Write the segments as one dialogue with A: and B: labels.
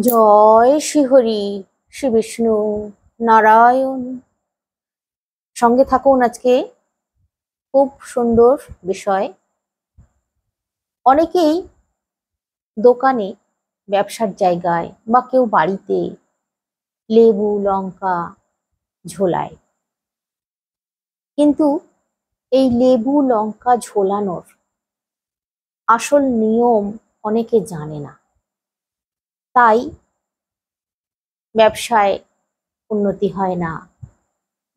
A: জয় শ্রীহরি, শ্রী বিষ্ণু নারায়ণ। সঙ্গে থাকুন। আজকে খুব সুন্দর বিষয়। অনেকেই দোকানে, ব্যবসার জায়গায় বা কেউ বাড়িতে লেবু লঙ্কা ঝোলায়, কিন্তু এই লেবু লঙ্কা ঝোলানোর আসল নিয়ম অনেকে জানে না। তাই ব্যবসায় উন্নতি হয় না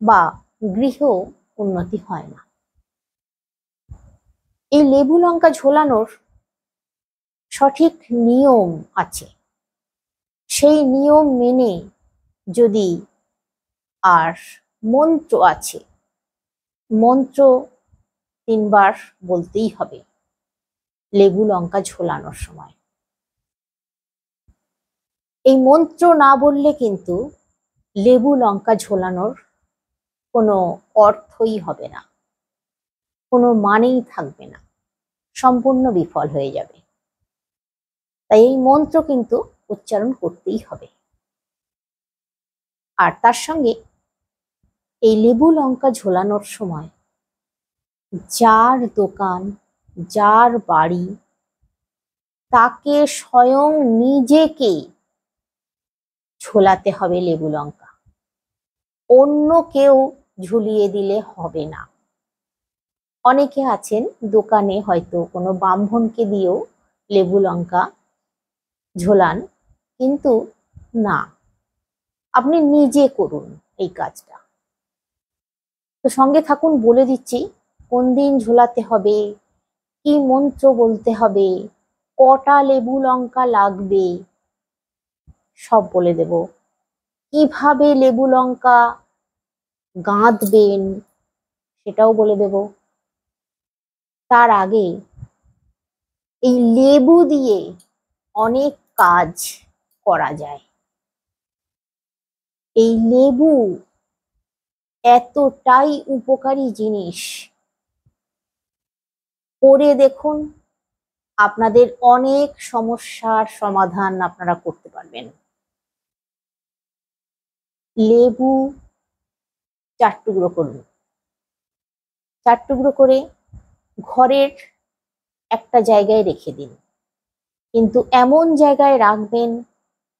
A: বা গৃহ উন্নতি হয় না। এই লেবু লঙ্কা ঝোলানোর সঠিক নিয়ম আছে। সেই নিয়ম মেনে যদি, আর মন্ত্র আছে, মন্ত্র 3 বার বলতেই হবে লেবু লঙ্কা ঝোলানোর সময়। এই মন্ত্র না বললে কিন্তু লেবু লঙ্কা ঝোলানোর কোনো অর্থই হবে না, কোনো মানেই থাকবে না, সম্পূর্ণ বিফল হয়ে যাবে। তাই এই মন্ত্র কিন্তু উচ্চারণ করতেই হবে। আর তার সঙ্গে এই লেবু লঙ্কা ঝোলানোর সময় যার দোকান, যার বাড়ি, তাকে স্বয়ং নিজেকে ঝোলাতে হবে লেবু লঙ্কা। অন্য কেউ ঝুলিয়ে দিলে হবে না। অনেকে আছেন দোকানে হয়তো কোনো ব্রাহ্মণকে দিয়েও লেবু লঙ্কা ঝোলান, কিন্তু না, আপনি নিজে করুন এই কাজটা। তো সঙ্গে থাকুন, বলে দিচ্ছি কোন দিন ঝোলাতে হবে, কি মন্ত্র বলতে হবে, কটা লেবু লঙ্কা লাগবে, সব বলে দেব। কিভাবে লেবু লঙ্কা গাঁথবেন সেটাও বলে দেব। তার আগে এই লেবু দিয়ে অনেক কাজ করা যায়। এই লেবু এতটাই উপকারী জিনিস, করে দেখুন, আপনাদের অনেক সমস্যার সমাধান আপনারা করতে পারবেন। লেবু 4 টুকরো করুন। 4 টুকরো করে ঘরের একটা জায়গায় রেখে দিন, কিন্তু এমন জায়গায় রাখবেন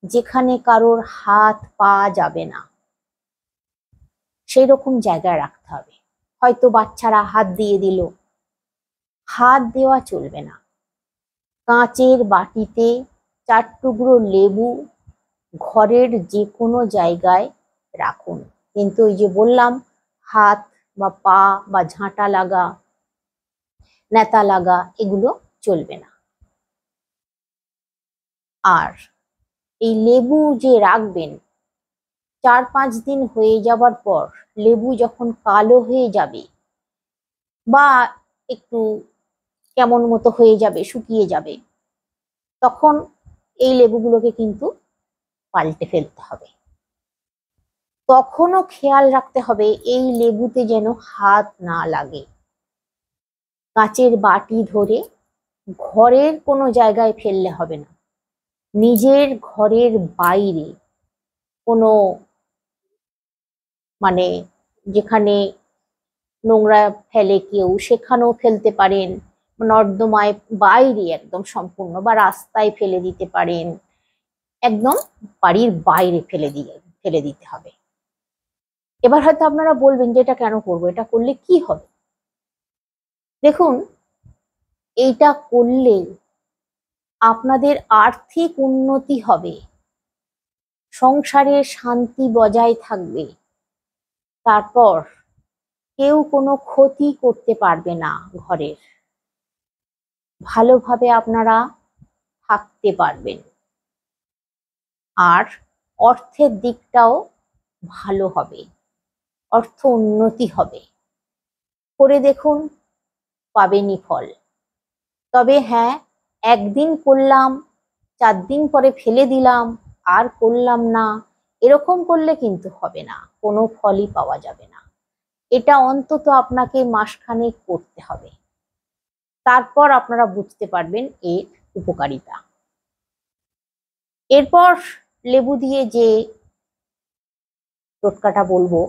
A: যেখানে কারোর হাত পা যাবে না, সেই রকম জায়গায় রাখতে হবে। হয়তো বাচ্চারা হাত দিয়ে দিল, হাত দেওয়া চলবে না। কাঁচের বাটিতে 4 টুকরো লেবু ঘরের যে কোনো জায়গায় রাখুন, কিন্তু ওই যে বললাম, হাত বা পা বা ঝাঁটা লাগা, নেতা লাগা, এগুলো চলবে না। আর এই লেবু যে রাখবেন, 4-5 দিন হয়ে যাবার পর লেবু যখন কালো হয়ে যাবে বা একটু কেমন মতো হয়ে যাবে, শুকিয়ে যাবে, তখন এই লেবুগুলোকে কিন্তু পাল্টে ফেলতে হবে। তখনও খেয়াল রাখতে হবে এই লেবুতে যেন হাত না লাগে। কাঁচের বাটি ধরে ঘরের কোনো জায়গায় ফেললে হবে না, নিজের ঘরের বাইরে কোনো, মানে যেখানে নোংরা ফেলে কেউ সেখানেও ফেলতে পারেন, নর্দমায় বাইরে একদম সম্পূর্ণ, বা রাস্তায় ফেলে দিতে পারেন, একদম বাড়ির বাইরে ফেলে দিতে হবে। এবার হয়তো আপনারা বলবেন যে এটা কেন করবো, এটা করলে কি হবে? দেখুন, এইটা করলে আপনাদের আর্থিক উন্নতি হবে, সংসারে শান্তি বজায় থাকবে, তারপর কেউ কোনো ক্ষতি করতে পারবে না ঘরের, ভালোভাবে আপনারা থাকতে পারবেন, আর অর্থের দিকটাও ভালো হবে, অর্থ উন্নতি হবে। করে দেখুন, পাবেনই ফল। তবে হ্যাঁ, একদিন করলাম, 4 দিন পরে ফেলে দিলাম, আর করলাম না, এরকম করলে কিন্তু হবে না, কোনো ফলই পাওয়া যাবে না। এটা অন্তত আপনাকে মাসখানেক করতে হবে, তারপর আপনারা বুঝতে পারবেন এর উপকারিতা। এরপর লেবু দিয়ে যে টোটকাটা বলবো,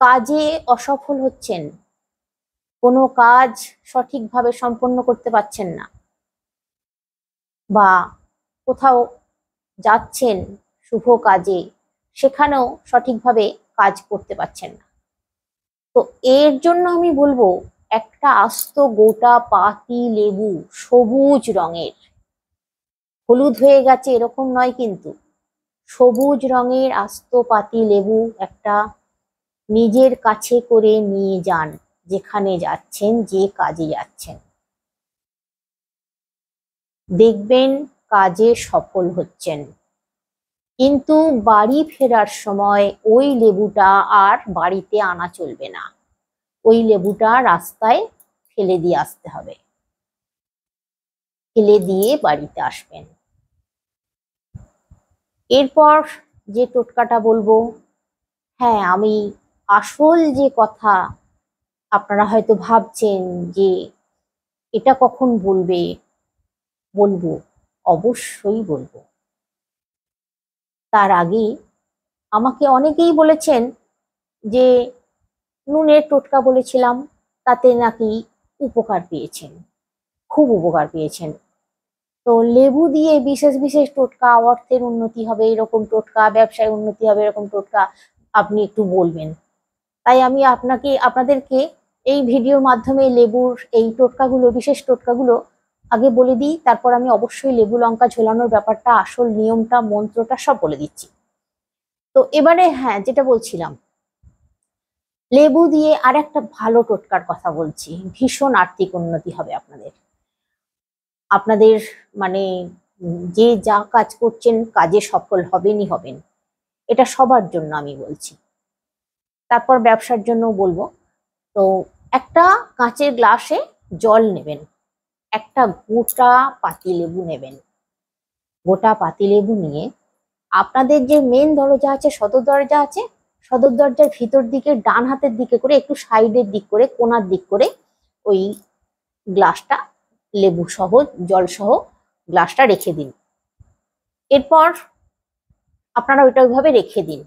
A: কাজে অসফল হচ্ছেন, কোনো কাজ সঠিকভাবে সম্পন্ন করতে পারছেন না, বা কোথাও যাচ্ছেন শুভ কাজে, সেখানেও সঠিকভাবে কাজ করতে পারছেন না, তো এর জন্য আমি বলবো একটা আস্ত গোটা পাতি লেবু, সবুজ রঙের, হলুদ হয়ে গেছে এরকম নয় কিন্তু, সবুজ রঙের আস্ত পাতি লেবু একটা নিজের কাছে করে নিয়ে যান, যেখানে যাচ্ছেন, যে কাজে যাচ্ছেন, দেখবেন কাজে সফল হচ্ছেন। কিন্তু বাড়ি ফেরার সময় ওই লেবুটা আর বাড়িতে আনা চলবে না, ওই লেবুটা রাস্তায় ফেলে দিয়ে আসতে হবে, ফেলে দিয়ে বাড়িতে আসবেন। এরপর যে টোটকাটা বলবো, হ্যাঁ আমি আসল যে কথা আপনারা হয়তো ভাবছেন যে এটা কখন বলবে, বলবো, অবশ্যই বলবো। তার আগে আমাকে অনেকেই বলেছেন যে নুনের টোটকা বলেছিলাম, তাতে নাকি উপকার পেয়েছেন, খুব উপকার পেয়েছেন। তো লেবু দিয়ে বিশেষ বিশেষ টোটকা, অর্থের উন্নতি হবে এরকম টোটকা, ব্যবসায় উন্নতি হবে এরকম টোটকা আপনি একটু বলবেন। তাই আমি আপনাদেরকে এই ভিডিওর মাধ্যমে লেবুর এই টোটকাগুলো, বিশেষ টোটকাগুলো আগে বলে দিই, তারপর আমি অবশ্যই লেবু লঙ্কা ঝোলানোর ব্যাপারটা, আসল নিয়মটা, মন্ত্রটা সব বলে দিচ্ছি। তো এবারে হ্যাঁ, যেটা বলছিলাম, লেবু দিয়ে আর একটা ভালো টোটকার কথা বলছি, ভীষণ আর্থিক উন্নতি হবে আপনাদের। আপনাদের মানে যে যা কাজ করছেন কাজে সফল হবেনই হবেন, এটা সবার জন্য আমি বলছি, তারপর ব্যবসার জন্য বলবো। তো একটা কাঁচের গ্লাসে জল নেবেন, একটা গোটা পাতিলেবু নেবেন, গোটা পাতিলেবু নিয়ে আপনাদের যে মেন দরজা আছে, সদর দরজা আছে, সদর দরজার ভিতর দিকে ডান হাতের দিকে করে, একটু সাইডের দিক করে, কোনার দিক করে ওই গ্লাসটা, লেবু সহ, জল সহ গ্লাসটা রেখে দিন। এরপর আপনারা ওইটা ওইভাবে রেখে দিন।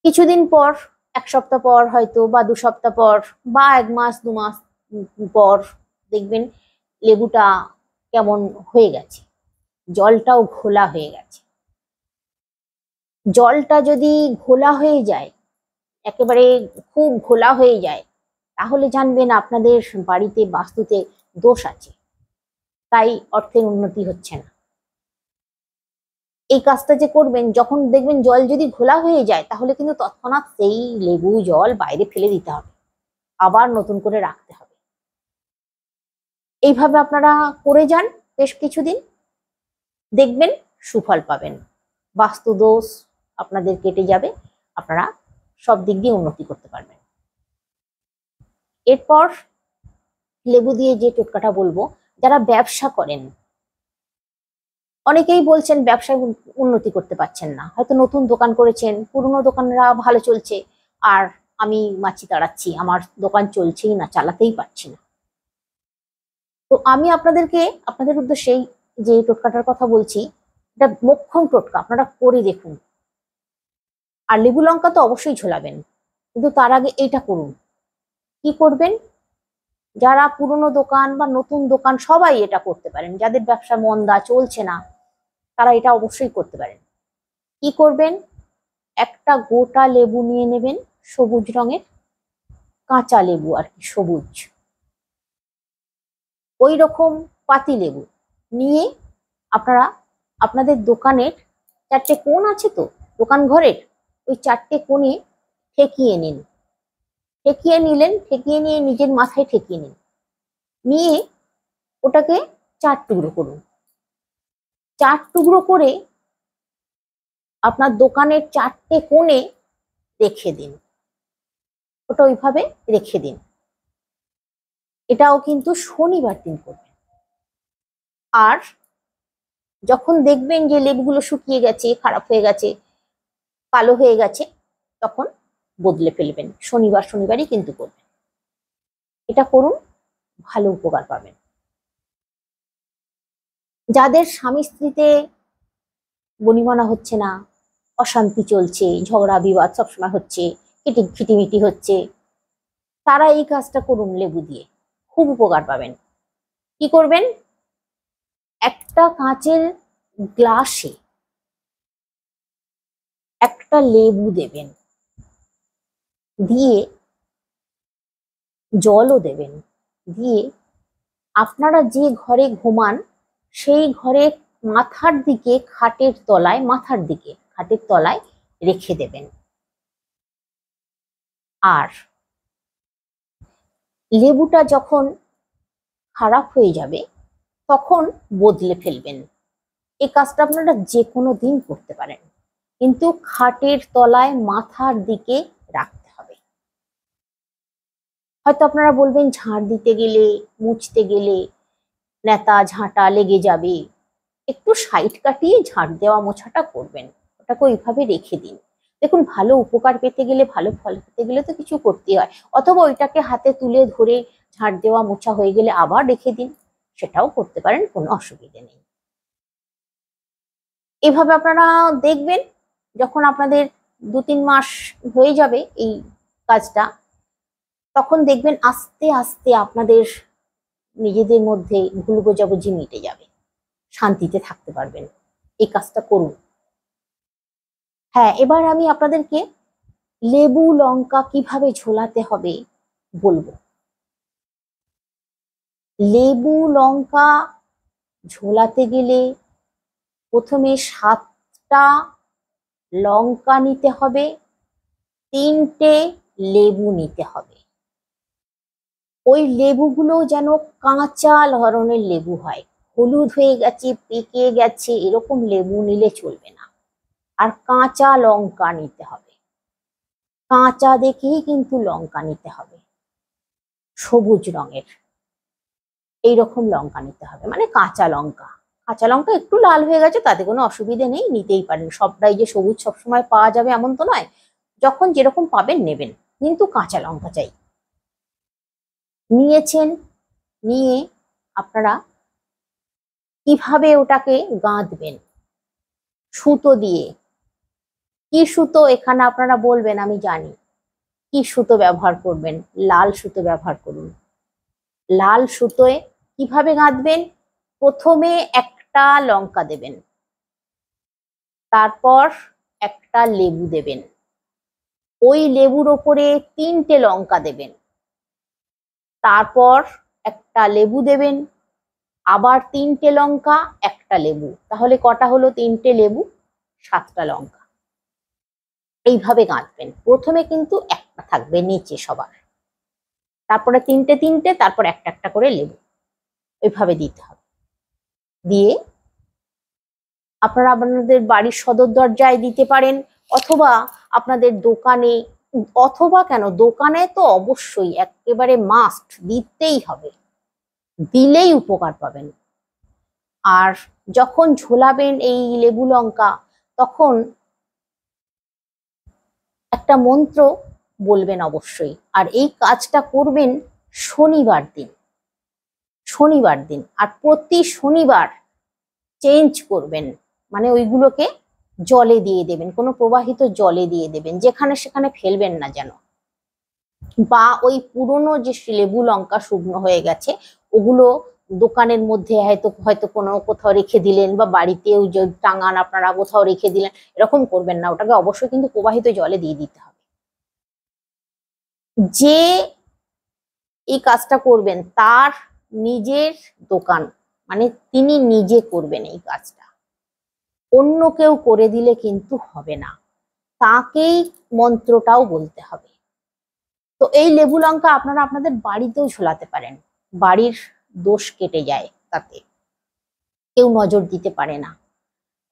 A: কিছুদিন পর, এক সপ্তাহ পর হয়তো, বা 2 সপ্তাহ পর, বা 1 মাস 2 মাস পর দেখবেন লেবুটা কেমন হয়ে গেছে, জলটাও ঘোলা হয়ে গেছে। জলটা যদি ঘোলা হয়ে যায়, একেবারে খুব ঘোলা হয়ে যায়, তাহলে জানবেন আপনাদের বাড়িতে বাস্তুতে দোষ আছে, তাই অর্থের উন্নতি হচ্ছে না। এই কাজটা যে করবেন, যখন দেখবেন জল যদি ঘোলা হয়ে যায়, তাহলে কিন্তু তৎক্ষণাৎ সেই লেবু জল বাইরে ফেলে দিতে হবে, আবার নতুন করে রাখতে হবে। এইভাবে আপনারা করে যান বেশ কিছুদিন, দেখবেন সুফল পাবেন, বাস্তু দোষ আপনাদের কেটে যাবে, আপনারা সব দিক দিয়ে উন্নতি করতে পারবেন। এরপর লেবু দিয়ে যে টোটকাটা বলবো, যারা ব্যবসা করেন, অনেকেই বলছেন ব্যবসায় উন্নতি করতে পারছেন না, হয়তো নতুন দোকান করেছেন, পুরনো দোকানরা ভালো চলছে, আর আমি মাছি তাড়াচ্ছি, আমার দোকান চলছেই না, চালাতেই পারছি না। তো আমি আপনাদেরকে, আপনাদের উদ্দেশ্যে যে টোটকাটার কথা বলছি, এটা মোক্ষম টোটকা, আপনারা করে দেখুন। আর লেবু লঙ্কা তো অবশ্যই ঝোলাবেন, কিন্তু তার আগে এইটা করুন। কি করবেন? যারা পুরনো দোকান বা নতুন দোকান সবাই এটা করতে পারেন, যাদের ব্যবসা মন্দা চলছে না, তারা এটা অবশ্যই করতে পারেন। কি করবেন? একটা গোটা লেবু নিয়ে নেবেন, সবুজ রঙের, কাঁচা লেবু আর কি, সবুজ, ওই রকম পাতি লেবু নিয়ে আপনারা আপনাদের দোকানের 4টে কোণ আছে তো দোকান ঘরের, ওই 4টে কোণে ঠেকিয়ে নিন। ঠেকিয়ে নিলেন, ঠেকিয়ে নিয়ে নিজের মাথায় ঠেকিয়ে নিন, নিয়ে ওটাকে 4 টুকরো করুন। 4 টুকরো করে আপনার দোকানের 4টে কোণে রেখে দিন, ওটা ওইভাবে রেখে দিন। এটাও কিন্তু শনিবার দিন করবেন। আর যখন দেখবেন যে লেবুগুলো শুকিয়ে গেছে, খারাপ হয়ে গেছে, কালো হয়ে গেছে, তখন বদলে ফেলবেন, শনিবার শনিবারই কিন্তু করবেন। এটা করুন, ভালো উপকার পাবেন। যাদের স্বামী স্ত্রীতে বনিবনা হচ্ছে না, অশান্তি চলছে, ঝগড়া বিবাদ সবসময় হচ্ছে, খিটিমিটি হচ্ছে, তারা এই কাজটা করুন লেবু দিয়ে, খুব উপকার পাবেন। কি করবেন, একটা কাঁচের গ্লাসে একটা লেবু দেবেন, দিয়ে জলও দেবেন, দিয়ে আপনারা যে ঘরে ঘুমান সেই ঘরে মাথার দিকে খাটের তলায় রেখে দেবেন। আর লেবুটা যখন খারাপ হয়ে যাবে তখন বদলে ফেলবেন। এই কাজটা আপনারা যে কোনো দিন করতে পারেন, কিন্তু খাটের তলায় মাথার দিকে রাখতে হবে। হয়তো আপনারা বলবেন ঝাড় দিতে গেলে, মুছতে গেলে নেতা ঝাঁটা লেগে যাবে, একটু সাইড কাটিয়ে ঝাড় দেওয়া মোছাটা করবেন, ওটাকে ওইভাবে রেখে দিন। দেখুন, ভালো উপকার পেতে গেলে, ভালো ফল পেতে গেলে তো কিছু করতে হয়, অথবা ওইটাকে হাতে তুলে ধরে ঝাড় দেওয়া মোছা হয়ে গেলে আবার রেখে দিন, সেটাও করতে পারেন, কোনো অসুবিধে নেই। এভাবে আপনারা দেখবেন, যখন আপনাদের 2-3 মাস হয়ে যাবে এই কাজটা, তখন দেখবেন আস্তে আস্তে আপনাদের নিজেদের মধ্যে ভুল বোঝাবুঝি মিটে যাবে, শান্তিতে থাকতে পারবেন। এই কাজটা করুন। হ্যাঁ, এবার আমি আপনাদেরকে লেবু লঙ্কা কিভাবে ঝোলাতে হবে বলবো। লেবু লঙ্কা ঝোলাতে গেলে প্রথমে 7টা লঙ্কা নিতে হবে, 3টে লেবু নিতে হবে। ওই লেবুগুলো যেন কাঁচা ধরনের লেবু হয়, হলুদ হয়ে গেছে, পেকে গেছে এরকম লেবু নিলে চলবে না। আর কাঁচা লঙ্কা নিতে হবে, কাঁচা দেখেই কিন্তু লঙ্কা নিতে হবে, সবুজ রঙের এইরকম লঙ্কা নিতে হবে, মানে কাঁচা লঙ্কা। কাঁচা লঙ্কা একটু লাল হয়ে গেছে তাতে কোনো অসুবিধে নেই, নিতেই পারেন। সবটাই যে সবুজ সবসময় পাওয়া যাবে এমন তো নয়, যখন যেরকম পাবেন নেবেন, কিন্তু কাঁচা লঙ্কা চাই। নিয়েছেন, নিয়ে আপনারা কিভাবে ওটাকে গাঁথবেন, সুতো দিয়ে। কি সুতো এখানে আপনারা বলবেন, আমি জানি কি সুতো ব্যবহার করবেন, লাল সুতো ব্যবহার করুন। লাল সুতোয় কিভাবে গাঁথবেন, প্রথমে একটা লঙ্কা দেবেন, তারপর একটা লেবু দেবেন, ওই লেবুর ওপরে 3টে লঙ্কা দেবেন, তারপর একটা লেবু দেবেন, আবার 3টে লঙ্কা, একটা লেবু, তাহলে কটা হলো, 3টে লেবু, 7টা লঙ্কা। এইভাবে গাঁথবেন। প্রথমে কিন্তু একটা থাকবে নিচে সবার, তারপরে 3টে, তারপর একটা একটা করে লেবু, ওইভাবে দিতে হবে। দিয়ে আপনারা আপনাদের বাড়ির সদর দরজায় দিতে পারেন, অথবা আপনাদের দোকানে, অথবা কেন, দোকানে তো অবশ্যই একেবারে মাস্ট দিতেই হবে, দিলেই উপকার পাবেন। আর যখন ঝোলাবেন এই লেবু লঙ্কা, তখন একটা মন্ত্র বলবেন অবশ্যই। আর এই কাজটা করবেন শনিবার দিন, আর প্রতি শনিবার চেঞ্জ করবেন, মানে ওইগুলোকে জলে দিয়ে দেবেন, কোনো প্রবাহিত জলে দিয়ে দেবেন, যেখানে সেখানে ফেলবেন না যেন। বা ওই পুরনো যে লেবু লঙ্কা শুকনো হয়ে গেছে ওগুলো দোকানের মধ্যে হয়তো কোনো কোথাও রেখে দিলেন, বা বাড়িতেও যে টাঙান আপনারা কোথাও রেখে দিলেন, এরকম করবেন না, ওটাকে অবশ্যই কিন্তু প্রবাহিত জলে দিয়ে দিতে হবে। যে এই কাজটা করবেন তার নিজের দোকান, মানে তিনি নিজে করবেন এই কাজটা, অন্য কেউ করে দিলে কিন্তু হবে না, তাকেই মন্ত্রটাও বলতে হবে। তো এই লেবু লঙ্কা আপনারা আপনাদের বাড়িতেও ঝোলাতে পারেন, বাড়ির দোষ কেটে যায়, তাতে কেউ নজর দিতে পারে না,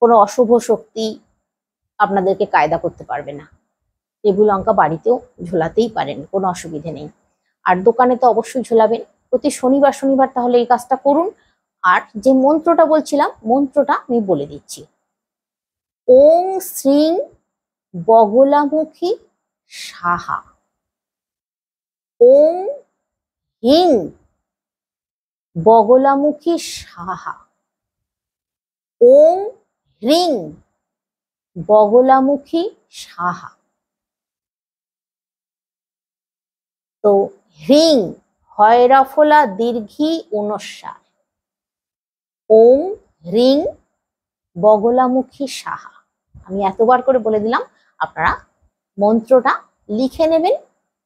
A: কোনো অশুভ শক্তি আপনাদেরকে কায়দা করতে পারবে না। লেবু লঙ্কা বাড়িতেও ঝোলাতেই পারেন, কোনো অসুবিধে নেই। আর দোকানে তো অবশ্যই ঝোলাবেন প্রতি শনিবার। তাহলে এই কাজটা করুন। আর যে মন্ত্রটা বলছিলাম, মন্ত্রটা আমি বলে দিচ্ছি। ওং শ্রীং বগলামুখী সাহা, ওং হিং বগলামুখী সাহা, ওং হ্রিং বগলামুখী সাহা। তো হ্রিং হয়রাফলা দীর্ঘী অনুস্বার, ওং হ্রিং বগলামুখী সাহা। আমি এতবার করে বলে দিলাম, আপনারা মন্ত্রটা লিখে নেবেন,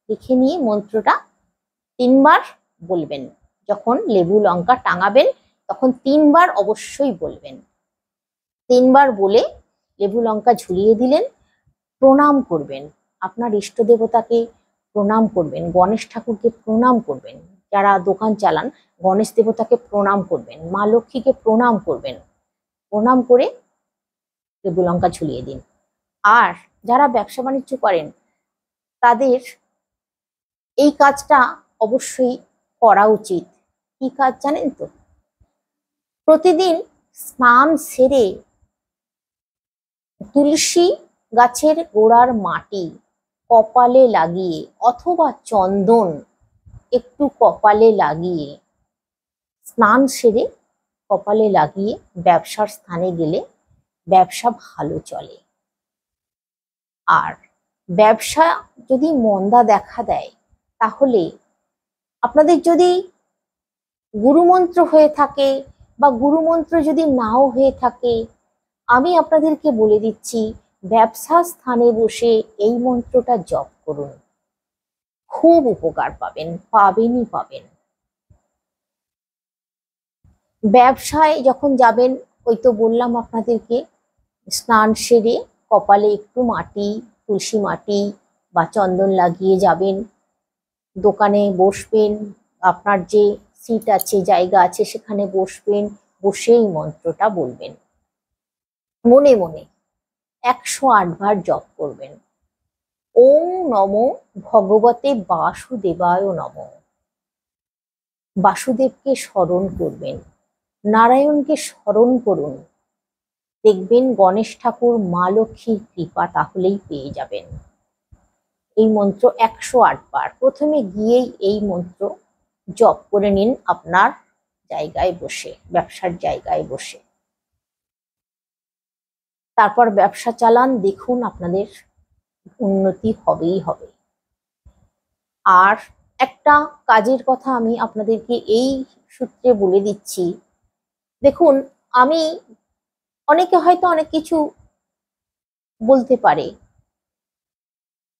A: লিখে নিয়ে মন্ত্রটা 3 বার বলবেন। যখন লেবু লঙ্কা টাঙাবেন তখন 3 বার অবশ্যই বলবেন। 3 বার বলে লেবু লঙ্কা ঝুলিয়ে দিলেন, প্রণাম করবেন, আপনার ইষ্ট দেবতাকে প্রণাম করবেন, গণেশ ঠাকুরকে প্রণাম করবেন, যারা দোকান চালান গণেশ দেবতাকে প্রণাম করবেন, মা লক্ষ্মীকে প্রণাম করবেন, প্রণাম করে লেবু লঙ্কা ঝুলিয়ে দিন। আর যারা ব্যবসা বাণিজ্য করেন তাদের এই কাজটা অবশ্যই করা উচিত। কি কাজ জানেন তো? প্রতিদিন স্নান সেরে তুলসী গাছের গোড়ার মাটি কপালে লাগিয়ে অথবা চন্দন একটু কপালে লাগিয়ে, স্নান সেরে কপালে লাগিয়ে ব্যবসার স্থানে গেলে ব্যবসা ভালো চলে। আর ব্যবসা যদি মন্দা দেখা দেয় তাহলে আপনাদের যদি গুরুমন্ত্র হয়ে থাকে বা গুরুমন্ত্র যদি নাও হয়ে থাকে, আমি আপনাদেরকে বলে দিচ্ছি ব্যবসা স্থানে বসে এই মন্ত্রটা জপ করুন, খুব উপকার পাবেন, পাবেনই পাবেন। ব্যবসায় যখন যাবেন, ওই তো বললাম আপনাদেরকে, স্নান সেরে কপালে একটু মাটি, তুলসী মাটি বা চন্দন লাগিয়ে যাবেন, দোকানে বসবেন, আপনার যে সিট আছে, জায়গা আছে, সেখানে বসবেন, বসেই মন্ত্রটা বলবেন, মনে মনে 108 বার জপ করবেন। ওম নমো ভগবতে বাসুদেবায় নমঃ। বাসুদেবকে স্মরণ করবেন, নারায়ণকে স্মরণ করুন, দেখবেন গণেশ ঠাকুর, মা লক্ষ্মীর কৃপা তাহলেই পেয়ে যাবেন। এই মন্ত্র 108 বার প্রথমে গিয়েই এই মন্ত্র জপ করে নিন আপনার জায়গায় বসে, ব্যবসার জায়গায় বসে। তারপর ব্যবসা চালান, দেখুন আপনাদের উন্নতি হবেই হবে। আর একটা কাজের কথা আমি আপনাদেরকে এই সূত্রে বলে দিচ্ছি, দেখুন আমি, অনেকে হয়তো অনেক কিছু বলতে পারে,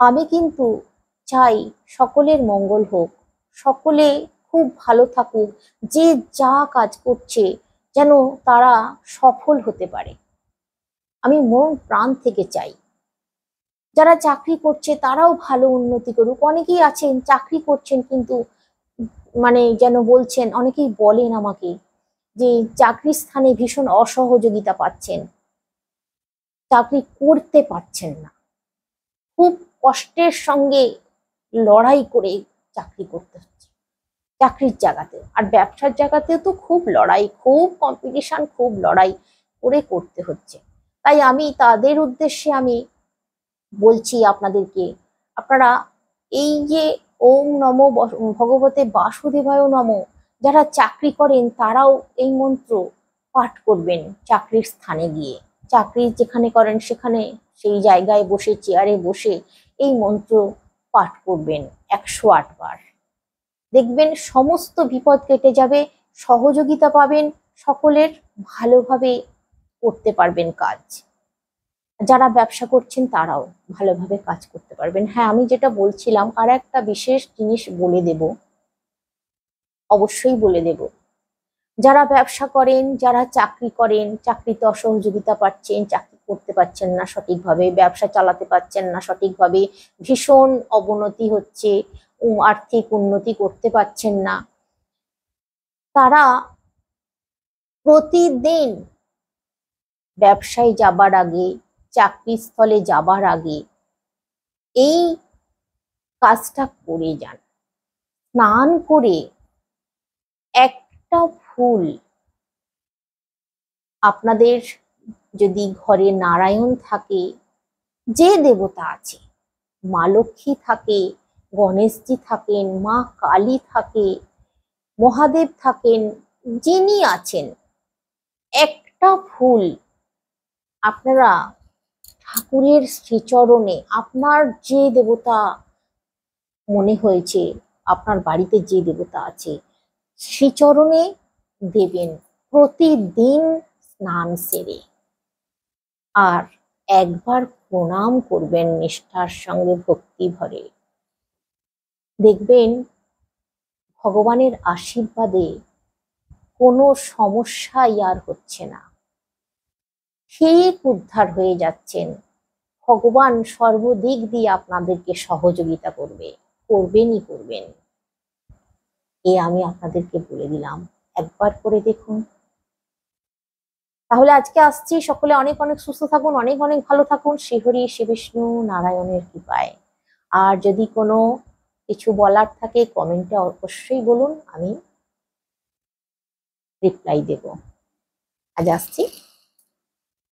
A: আমি কিন্তু চাই সকলের মঙ্গল হোক, সকলে খুব ভালো থাকুক, যে যা কাজ করছে যেন তারা সফল হতে পারে, আমি মন প্রাণ থেকে চাই। যারা চাকরি করছে তারাও ভালো উন্নতি করুক। অনেকেই আছেন চাকরি করছেন কিন্তু মানে যেন বলছেন, অনেকেই বলেন আমাকে যে চাকরির স্থানে ভীষণ অসহযোগিতা পাচ্ছেন, চাকরি করতে পারছেন না, খুব কষ্টের সঙ্গে লড়াই করে চাকরি করতে হচ্ছে চাকরির জায়গাতেও। আর ব্যবসার জায়গাতেও তো খুব লড়াই, খুব কম্পিটিশন, খুব লড়াই করে করতে হচ্ছে। তাই আমি তাদের উদ্দেশ্যে আমি বলছি আপনাদেরকে, আপনারা এই যে ওম নমো ভগবতে বাসুদেবায় নমঃ, যারা চাকরি করেন তারাও এই মন্ত্র পাঠ করবেন চাকরির স্থানে গিয়ে, চাকরি যেখানে করেন সেখানে সেই জায়গায় বসে, চেয়ারে বসে এই মন্ত্র পাঠ করবেন 108 বার। দেখবেন সমস্ত বিপদ কেটে যাবে, সহযোগিতা পাবেন, সকলের ভালোভাবে করতে পারবেন কাজ। যারা ব্যবসা করছেন তারাও ভালোভাবে কাজ করতে পারবেন। হ্যাঁ, আমি যেটা বলছিলাম, আর একটা বিশেষ জিনিস বলে দেব, অবশ্যই বলে দেব, যারা ব্যবসা করেন, যারা চাকরি করেন, চাকরিতে অসহযোগিতা পাচ্ছেন, চাকরি করতে পারছেন না সঠিকভাবে, ব্যবসা চালাতে পারছেন না সঠিকভাবে, ভীষণ অবনতি হচ্ছে, আর্থিক উন্নতি করতে পারছেন না, তারা প্রতিদিন ব্যবসায় যাবার আগে, চাকরি স্থলে যাবার আগে এই কাজটা করে যান। স্নান করে একটা ফুল, আপনাদের যদি ঘরে নারায়ণ থাকে, যে দেবতা আছে, মা লক্ষ্মী থাকে, গণেশজি থাকেন, মা কালী থাকে, মহাদেব থাকেন, যিনি আছেন, একটা একটা ফুল আপনারা ঠাকুরের শ্রীচরণে, আপনার যে দেবতা মনে হয়েছে, আপনার বাড়িতে যে দেবতা আছে, শ্রীচরণে দেবেন প্রতিদিন স্নান সেরে। আর একবার প্রণাম করবেন নিষ্ঠার সঙ্গে, ভক্তি ভরে। দেখবেন ভগবানের আশীর্বাদে কোনো সমস্যাই আর হচ্ছে না, ঠিক উদ্ধার হয়ে যাচ্ছেন। ভগবান সর্বদিক দিয়ে আপনাদেরকে সহযোগিতা করবেনই করবেন। আমি আপনাদেরকে বলে দিলাম, একবার করে দেখুন। তাহলে আজকে আসছি, সকলে অনেক অনেক সুস্থ থাকুন, অনেক অনেক ভালো থাকুন, শ্রীহরি শ্রী বিষ্ণু নারায়ণের কৃপায়। আর যদি কোনো কিছু বলার থাকে কমেন্টে অবশ্যই বলুন, আমি রিপ্লাই দেব। আজ আসছি।